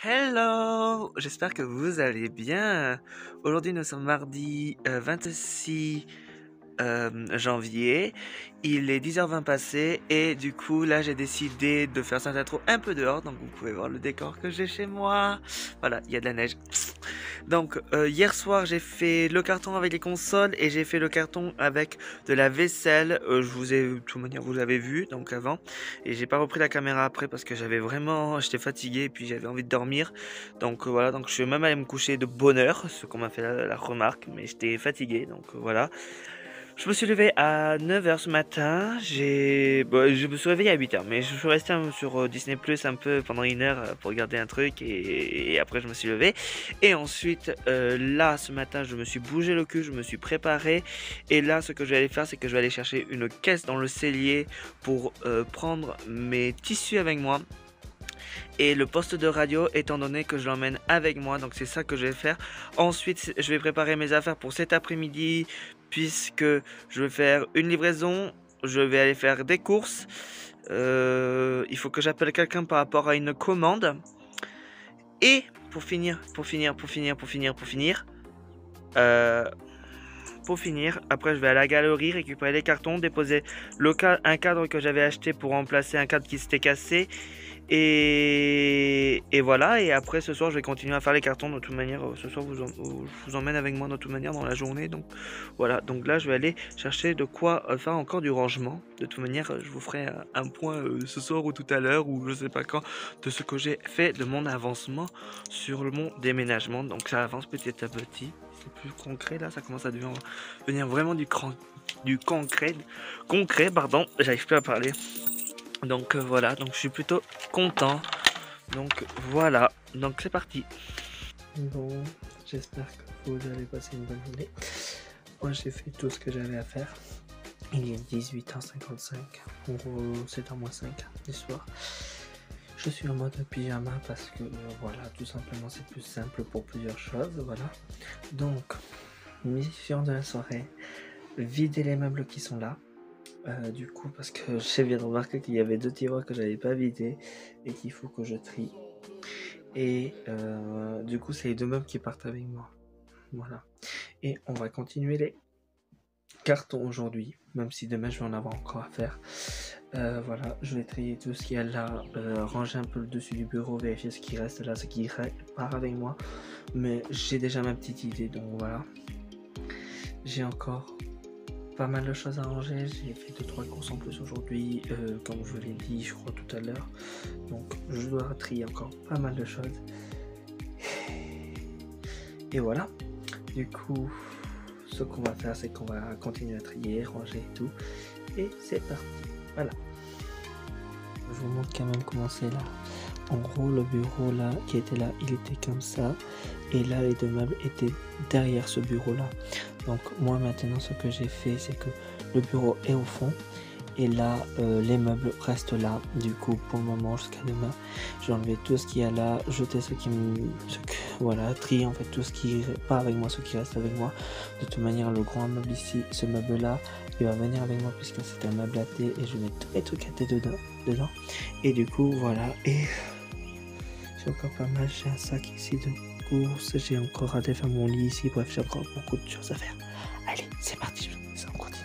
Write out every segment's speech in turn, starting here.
Hello! J'espère que vous allez bien. Aujourd'hui, nous sommes mardi 26 janvier. Il est 10h20 passé et du coup, là, j'ai décidé de faire cette intro un peu dehors. Donc, vous pouvez voir le décor que j'ai chez moi. Voilà, il y a de la neige. Donc, hier soir, j'ai fait le carton avec les consoles et j'ai fait le carton avec de la vaisselle. Je vous ai, de toute manière, vous l'avez vu, donc avant. Et j'ai pas repris la caméra après parce que j'étais fatigué et puis j'avais envie de dormir. Donc, voilà, donc je suis même allé me coucher de bonne heure, ce qu'on m'a fait la remarque, mais j'étais fatigué, donc voilà. Je me suis levé à 9h ce matin. Je me suis réveillé à 8h, mais je suis resté sur Disney Plus un peu pendant une heure pour regarder un truc et après je me suis levé. Et ensuite, là ce matin, je me suis bougé le cul, je me suis préparé. Et là, ce que je vais aller faire, c'est que je vais aller chercher une caisse dans le cellier pour prendre mes tissus avec moi. Et le poste de radio étant donné que je l'emmène avec moi, donc c'est ça que je vais faire. Ensuite je vais préparer mes affaires pour cet après-midi puisque je vais faire une livraison, je vais aller faire des courses. Il faut que j'appelle quelqu'un par rapport à une commande. Et euh, pour finir, après je vais à la galerie récupérer les cartons, déposer un cadre que j'avais acheté pour remplacer un cadre qui s'était cassé. Et voilà, et après ce soir je vais continuer à faire les cartons de toute manière. Ce soir je vous emmène avec moi de toute manière dans la journée. Donc voilà, donc là je vais aller chercher de quoi faire encore du rangement. De toute manière, je vous ferai un point ce soir ou tout à l'heure ou je sais pas quand de ce que j'ai fait de mon avancement sur mon déménagement. Donc ça avance petit à petit. C'est plus concret là, ça commence à devenir vraiment du concret, pardon, j'arrive plus à parler. Donc voilà, donc je suis plutôt content. Donc voilà, donc c'est parti. Bon, j'espère que vous allez passer une bonne journée. Moi j'ai fait tout ce que j'avais à faire. Il est 18h55, en gros c'est à moins 5 du soir. Je suis en mode pyjama parce que voilà, tout simplement c'est plus simple pour plusieurs choses, voilà. Donc, mission de la soirée, vider les meubles qui sont là. Du coup, parce que j'ai bien remarqué qu'il y avait 2 tiroirs que j'avais pas vidés et qu'il faut que je trie. Et du coup, c'est les 2 meubles qui partent avec moi. Voilà. Et on va continuer les cartons aujourd'hui, même si demain je vais en avoir encore à faire. Voilà, je vais trier tout ce qu'il y a là, ranger un peu le dessus du bureau, vérifier ce qui reste là, ce qui part avec moi. Mais j'ai déjà ma petite idée, donc voilà. J'ai encore pas mal de choses à ranger, j'ai fait 2-3 courses en plus aujourd'hui, comme je vous l'ai dit je crois tout à l'heure, donc je dois trier encore pas mal de choses, et voilà, du coup ce qu'on va faire c'est qu'on va continuer à trier, ranger et tout, et c'est parti, voilà. Je vous montre quand même comment c'est là. En gros, le bureau là qui était là, il était comme ça. Et là, les 2 meubles étaient derrière ce bureau là. Donc moi maintenant, ce que j'ai fait, c'est que le bureau est au fond. Et là, les meubles restent là. Du coup, pour le moment, jusqu'à demain, j'ai enlevé tout ce qu'il y a là, jeté voilà, trier en fait tout ce qui part avec moi, ce qui reste avec moi. De toute manière, le grand meuble ici, ce meuble là, il va venir avec moi puisque c'est un meuble à thé et je vais mettre tous les trucs à thé dedans. Et du coup, voilà. Et j'ai encore pas mal, j'ai un sac ici de courses, j'ai encore à défaire mon lit ici. Bref, j'ai encore beaucoup de choses à faire. Allez, c'est parti, on continue.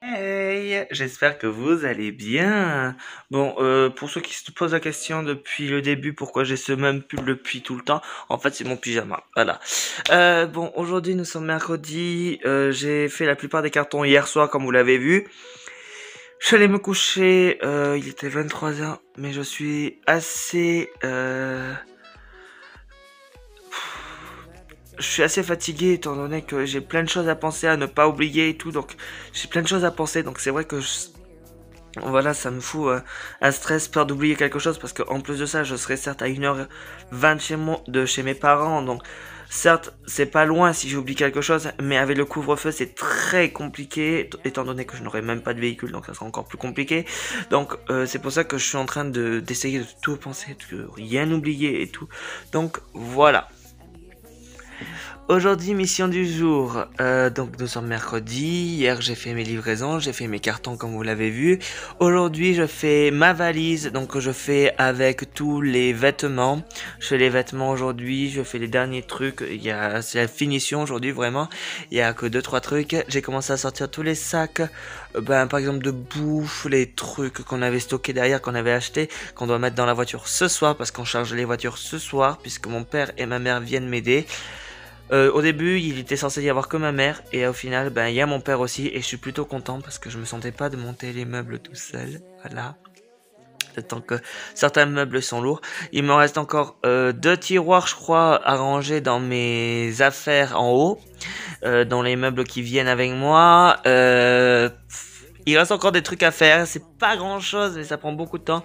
Hey, j'espère que vous allez bien. Bon, pour ceux qui se posent la question depuis le début, pourquoi j'ai ce même pull depuis tout le temps, en fait, c'est mon pyjama. Voilà. Bon, aujourd'hui, nous sommes mercredi. J'ai fait la plupart des cartons hier soir, comme vous l'avez vu. Je suis allé me coucher. Il était 23h, mais je suis assez. Je suis assez fatigué étant donné que j'ai plein de choses à penser, à ne pas oublier et tout. Donc, j'ai plein de choses à penser. Donc, c'est vrai que voilà, ça me fout un stress, peur d'oublier quelque chose parce qu'en plus de ça, je serai certes à 1h20 de chez mes parents. Donc, certes, c'est pas loin si j'oublie quelque chose, mais avec le couvre-feu, c'est très compliqué étant donné que je n'aurai même pas de véhicule, donc ça sera encore plus compliqué. Donc, c'est pour ça que je suis en train d'essayer de tout penser, de rien oublier et tout. Donc, voilà. Aujourd'hui, mission du jour. Donc nous sommes mercredi. Hier, j'ai fait mes livraisons, j'ai fait mes cartons comme vous l'avez vu. Aujourd'hui, je fais ma valise. Donc je fais avec tous les vêtements. Je fais les vêtements aujourd'hui. Je fais les derniers trucs. C'est la finition aujourd'hui vraiment. Il y a que 2-3 trucs. J'ai commencé à sortir tous les sacs. Par exemple de bouffe, les trucs qu'on avait stockés derrière, qu'on avait acheté, qu'on doit mettre dans la voiture ce soir parce qu'on charge les voitures ce soir puisque mon père et ma mère viennent m'aider. Au début, il était censé y avoir que ma mère, et au final, il y a mon père aussi, et je suis plutôt content parce que je me sentais pas de monter les meubles tout seul. Voilà. Tant que certains meubles sont lourds. Il me reste encore 2 tiroirs, je crois, à ranger dans mes affaires en haut, dans les meubles qui viennent avec moi. Il reste encore des trucs à faire. C'est pas grand chose, mais ça prend beaucoup de temps.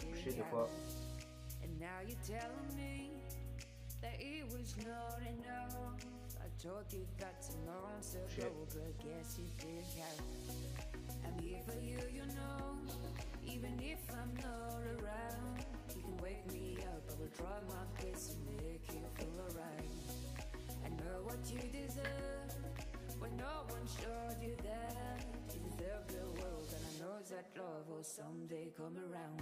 Touché de quoi? Touché. Someday come around.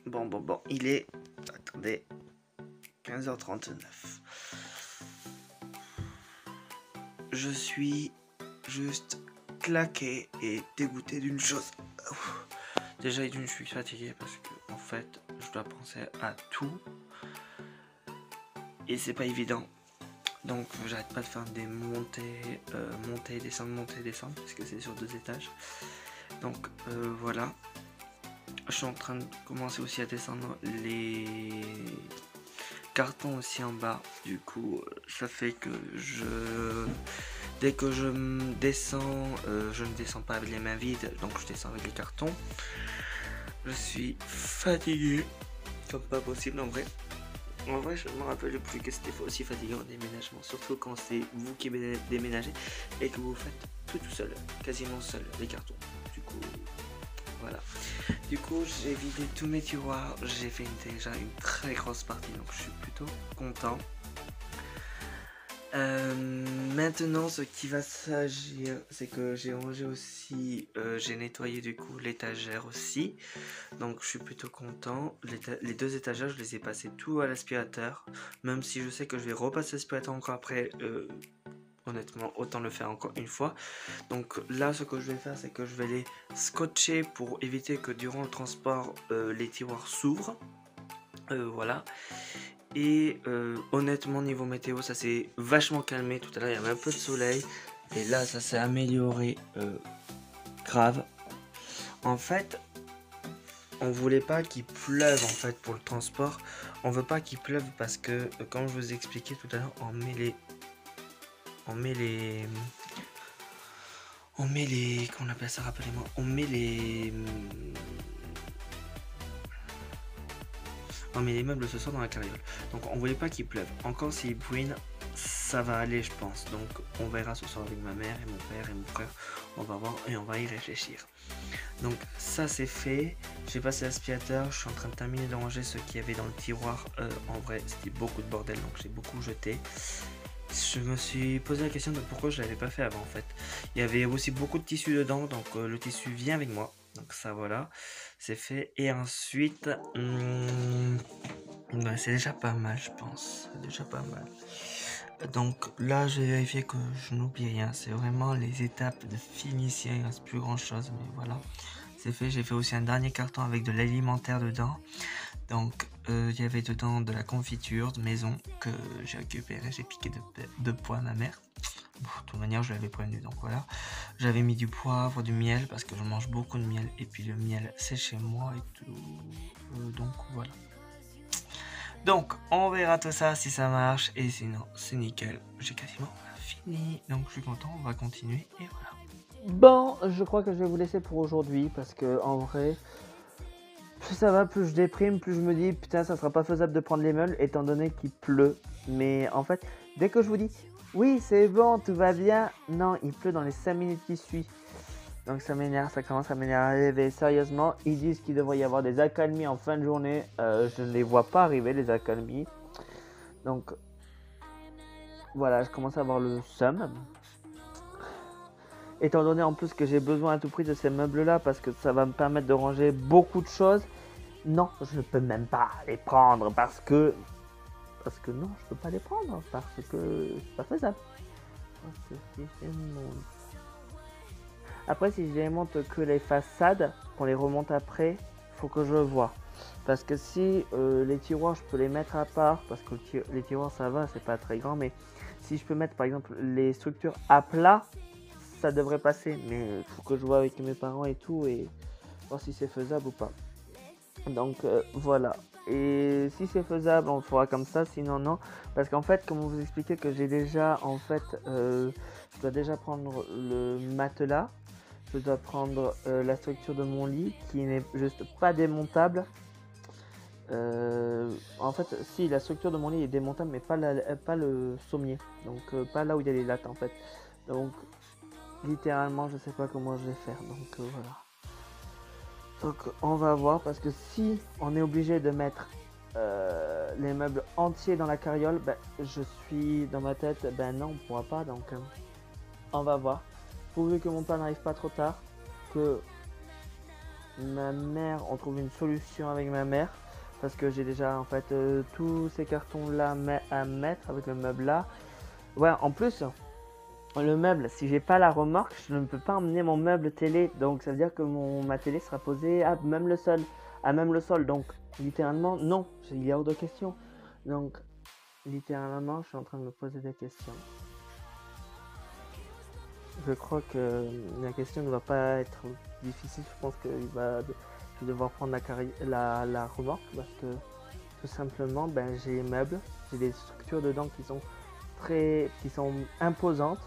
Bon, il est... Attendez... 15h39. Je suis juste claqué et dégoûté d'une chose. Déjà, je suis fatigué parce que, en fait, je dois penser à tout. Et c'est pas évident. Donc, j'arrête pas de faire des montées, monter, descendre, parce que c'est sur 2 étages. Donc, voilà. Je suis en train de commencer aussi à descendre les cartons aussi en bas. Du coup, ça fait que dès que je descends, je ne descends pas avec les mains vides, donc je descends avec les cartons. Je suis fatigué, comme pas possible en vrai. En vrai, je me rappelle plus que c'était aussi fatigant en déménagement, surtout quand c'est vous qui déménagez et que vous faites tout seul, quasiment seul, les cartons. Du coup, voilà. Du coup, j'ai vidé tous mes tiroirs, j'ai fait déjà une très grosse partie, donc je suis plutôt content. Maintenant, ce qui va s'agir, c'est que j'ai rangé aussi, j'ai nettoyé du coup l'étagère aussi, donc je suis plutôt content. Les 2 étagères, je les ai passés tout à l'aspirateur, même si je sais que je vais repasser l'aspirateur encore après. Honnêtement, autant le faire encore une fois. Donc là, ce que je vais faire, c'est que je vais les scotcher pour éviter que durant le transport, les tiroirs s'ouvrent. Voilà. Et honnêtement, niveau météo, ça s'est vachement calmé. Tout à l'heure, il y avait un peu de soleil. Et là, ça s'est amélioré grave. En fait, on voulait pas qu'il pleuve en fait pour le transport. On veut pas qu'il pleuve parce que, comme je vous ai expliqué tout à l'heure, on met les... Comment on appelle ça, rappelez-moi. On met les... Non mais les meubles ce soir dans la carriole. Donc on voulait pas qu'il pleuve. Encore s'il bruine, ça va aller je pense. Donc on verra ce soir avec ma mère et mon père et mon frère. On va voir et on va y réfléchir. Donc ça c'est fait. J'ai passé l'aspirateur. Je suis en train de terminer de ranger ce qu'il y avait dans le tiroir. En vrai c'était beaucoup de bordel donc j'ai beaucoup jeté. Je me suis posé la question de pourquoi je l'avais pas fait avant en fait. Il y avait aussi beaucoup de tissu dedans, donc le tissu vient avec moi. Donc ça voilà, c'est fait. Et ensuite, bah, c'est déjà pas mal je pense. C'est déjà pas mal. Donc là j'ai vérifié que je n'oublie rien. C'est vraiment les étapes de finition, il reste plus grand chose, mais voilà. C'est fait, j'ai fait aussi un dernier carton avec de l'alimentaire dedans. Donc il y avait dedans de la confiture de maison que j'ai récupéré, j'ai piqué de pois à ma mère. Bon, de toute manière je l'avais prévenu donc voilà. J'avais mis du poivre, du miel parce que je mange beaucoup de miel et puis le miel c'est chez moi et tout. Donc voilà. Donc on verra tout ça si ça marche et sinon c'est nickel. J'ai quasiment fini donc je suis content, on va continuer et voilà. Bon, je crois que je vais vous laisser pour aujourd'hui parce que en vrai, plus ça va, plus je déprime, plus je me dis putain, ça sera pas faisable de prendre les meubles étant donné qu'il pleut. Mais en fait, dès que je vous dis oui, c'est bon, tout va bien, non, il pleut dans les 5 minutes qui suivent. Donc ça m'énerve, ça commence à m'énerver sérieusement. Ils disent qu'il devrait y avoir des accalmies en fin de journée. Je ne les vois pas arriver, les accalmies. Donc voilà, je commence à avoir le seum. Étant donné en plus que j'ai besoin à tout prix de ces meubles là parce que ça va me permettre de ranger beaucoup de choses. Non, je ne peux même pas les prendre parce que non, je peux pas les prendre parce que c'est pas faisable. Après, si je démonte que les façades, qu'on les remonte après, faut que je vois. Parce que si les tiroirs, je peux les mettre à part, parce que les tiroirs, ça va, c'est pas très grand, mais si je peux mettre par exemple les structures à plat, ça devrait passer. Mais il faut que je vois avec mes parents et tout, et voir si c'est faisable ou pas. Donc voilà. Et si c'est faisable, on le fera comme ça, sinon non. Parce qu'en fait, comme vous expliquez que j'ai déjà, en fait, je dois déjà prendre le matelas. Je dois prendre la structure de mon lit qui n'est juste pas démontable. En fait, si la structure de mon lit est démontable, mais pas le sommier. Donc pas là où il y a les lattes en fait. Donc littéralement, je sais pas comment je vais faire. Donc voilà. Donc on va voir parce que si on est obligé de mettre les meubles entiers dans la carriole, ben, je suis dans ma tête, ben non, on pourra pas. Donc on va voir. Pourvu que mon plat n'arrive pas trop tard, que ma mère, on trouve une solution avec ma mère, parce que j'ai déjà en fait tous ces cartons là à mettre avec le meuble là. Ouais, en plus, le meuble, si j'ai pas la remorque, je ne peux pas emmener mon meuble télé, donc ça veut dire que ma télé sera posée à même le sol, donc littéralement non, il y a hors de question. Donc littéralement, je suis en train de me poser des questions. Je crois que la question ne va pas être difficile. Je pense que je vais devoir prendre la remorque parce que tout simplement, ben, j'ai les meubles, j'ai des structures dedans qui sont imposantes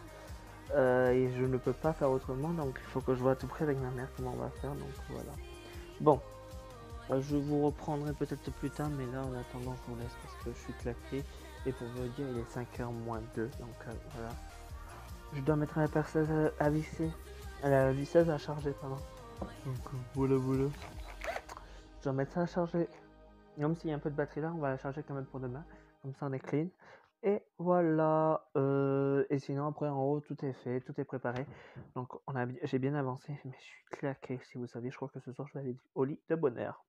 et je ne peux pas faire autrement. Donc il faut que je vois à tout près avec ma mère comment on va faire. Donc voilà. Bon, je vous reprendrai peut-être plus tard, mais là en attendant, je vous laisse parce que je suis claqué. Et pour vous dire, il est 5h moins 2. Donc voilà. Je dois mettre la perceuse à visser. La visseuse à charger, pardon. Donc voilà. Je dois mettre ça à charger. Même s'il y a un peu de batterie là, on va la charger quand même pour demain. Comme ça on est clean. Et voilà. Et sinon après en haut tout est fait, tout est préparé. Donc j'ai bien avancé, mais je suis claqué. Si vous saviez, je crois que ce soir je vais aller au lit de bonne heure.